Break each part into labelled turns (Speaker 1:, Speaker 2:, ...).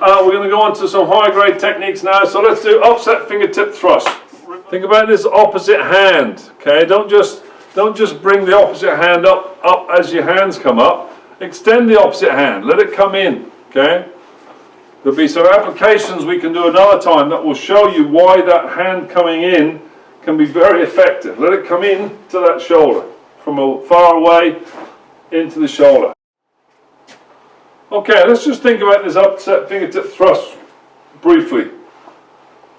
Speaker 1: fingertips. We're going to go on to some high grade techniques now, so let's do offset fingertip thrust. Think about this opposite hand, okay? Don't just bring the opposite hand up as your hands come up. Extend the opposite hand, let it come in, okay? There'll be some applications we can do another time that will show you why that hand coming in can be very effective. Let it come in to that shoulder, from far away into the shoulder. Okay, let's just think about this offset fingertip thrust briefly.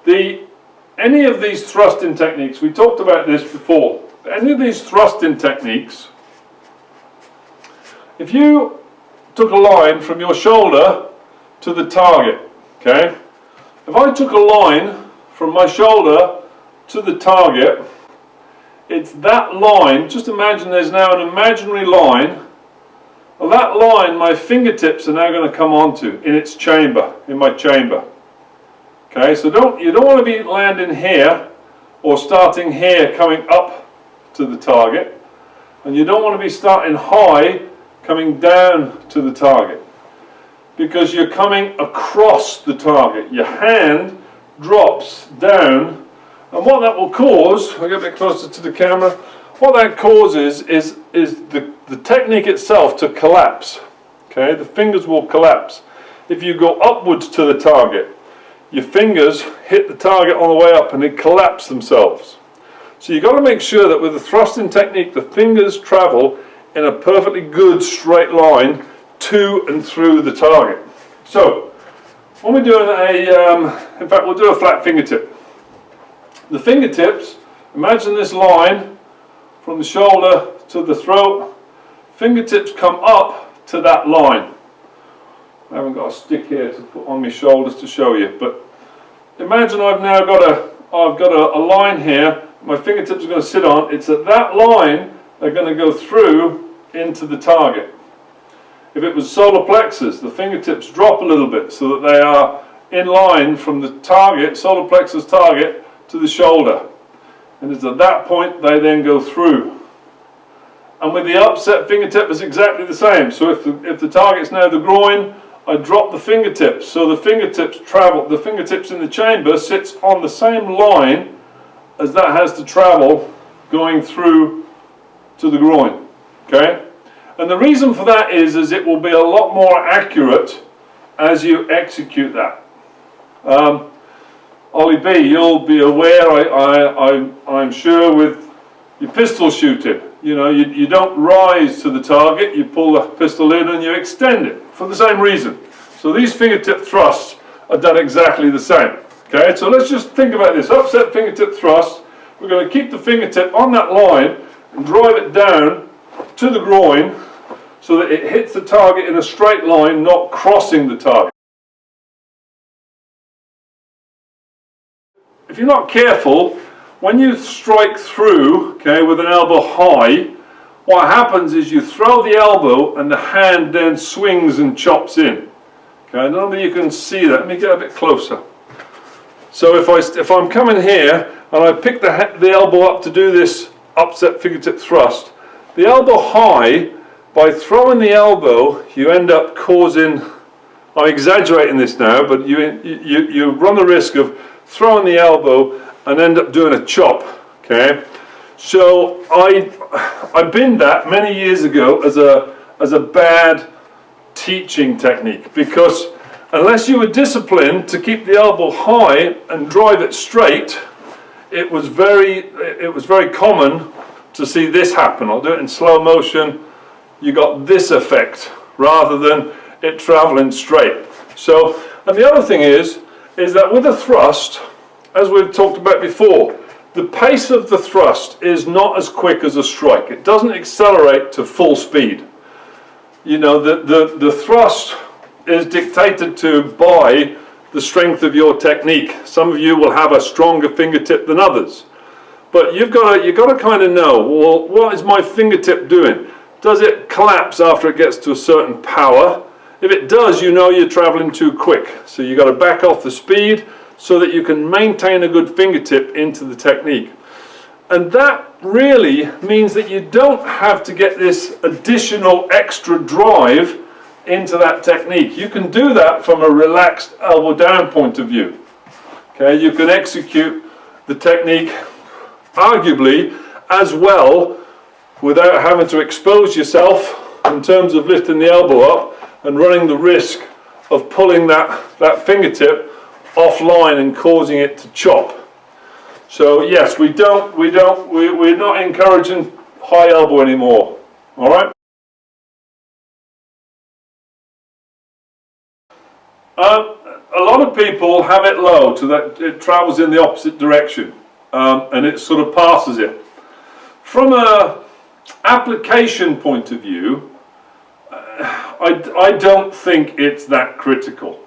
Speaker 1: Any of these thrusting techniques, we talked about this before, any of these thrusting techniques, if you took a line from your shoulder to the target, okay? If I took a line from my shoulder to the target, it's that line, just imagine there's now an imaginary line. Well, that line my fingertips are now going to come onto in its chamber, in my chamber. Okay, so you don't want to be landing here or starting here coming up to the target, and you don't want to be starting high coming down to the target, because you're coming across the target. Your hand drops down, and what that will cause, I'll get a bit closer to the camera, what that causes is the technique itself to collapse. Okay, the fingers will collapse. If you go upwards to the target, your fingers hit the target on the way up and they collapse themselves. So you've got to make sure that with the thrusting technique, the fingers travel in a perfectly good straight line to and through the target. So when we're doing in fact we'll do a flat fingertip. The fingertips, imagine this line from the shoulder to the throat, fingertips come up to that line. I haven't got a stick here to put on my shoulders to show you, but imagine I've now got a line here, my fingertips are going to sit on, it's at that line they're going to go through into the target. If it was solar plexus, the fingertips drop a little bit so that they are in line from the target, solar plexus target, to the shoulder. And it's at that point they then go through. And with the upset fingertip it's exactly the same. So if the target's now the groin, I drop the fingertips. So the fingertips travel, the fingertips in the chamber sits on the same line as that has to travel going through to the groin. Okay? And the reason for that is it will be a lot more accurate as you execute that. Ollie B, you'll be aware, I'm sure, with your pistol shooting, you know, you don't rise to the target, you pull the pistol in and you extend it for the same reason. So these fingertip thrusts are done exactly the same. Okay, so let's just think about this. Offset fingertip thrust, we're going to keep the fingertip on that line and drive it down to the groin so that it hits the target in a straight line, not crossing the target. If you're not careful, when you strike through, okay, with an elbow high, what happens is you throw the elbow and the hand then swings and chops in. Okay, I don't know if you can see that. Let me get a bit closer. So if I'm coming here and I pick the elbow up to do this upset fingertip thrust, the elbow high, by throwing the elbow, you end up causing, I'm exaggerating this now, but you run the risk of throwing the elbow and end up doing a chop. Okay, so I binned that many years ago as a bad teaching technique, because unless you were disciplined to keep the elbow high and drive it straight, it was very common to see this happen. I'll do it in slow motion. You got this effect rather than it traveling straight. So, and the other thing is that with a thrust, as we've talked about before, the pace of the thrust is not as quick as a strike. It doesn't accelerate to full speed. You know, the thrust is dictated to by the strength of your technique. Some of you will have a stronger fingertip than others. But you've got to kind of know, well, what is my fingertip doing? Does it collapse after it gets to a certain power? If it does, you know you're traveling too quick. So you've got to back off the speed so that you can maintain a good fingertip into the technique. And that really means that you don't have to get this additional extra drive into that technique. You can do that from a relaxed elbow down point of view. Okay, you can execute the technique arguably as well without having to expose yourself in terms of lifting the elbow up and running the risk of pulling that fingertip offline and causing it to chop. So yes, we're not encouraging high elbow anymore. All right. A lot of people have it low so that it travels in the opposite direction, and it sort of passes it. From a application point of view, I don't think it's that critical.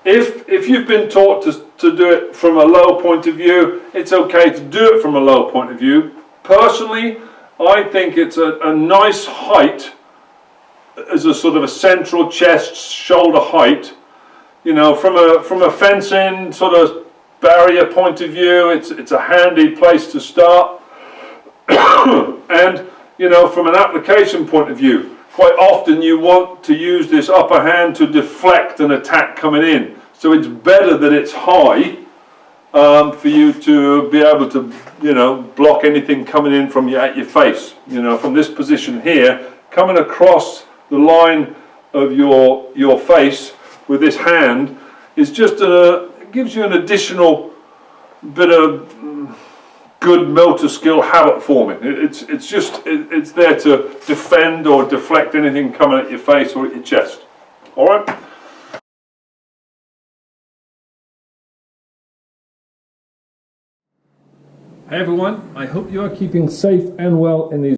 Speaker 1: If you've been taught to do it from a low point of view, it's okay to do it from a low point of view. Personally, I think it's a nice height as a sort of a central chest shoulder height. You know, from a fencing sort of barrier point of view, it's a handy place to start. And you know, from an application point of view, quite often you want to use this upper hand to deflect an attack coming in. So it's better that it's high for you to be able to, you know, block anything coming in from at your face. You know, from this position here, coming across the line of your face with this hand is just it gives you an additional bit of good motor skill habit forming. It's there to defend or deflect anything coming at your face or at your chest. All right. Hey everyone, I hope you are keeping safe and well in these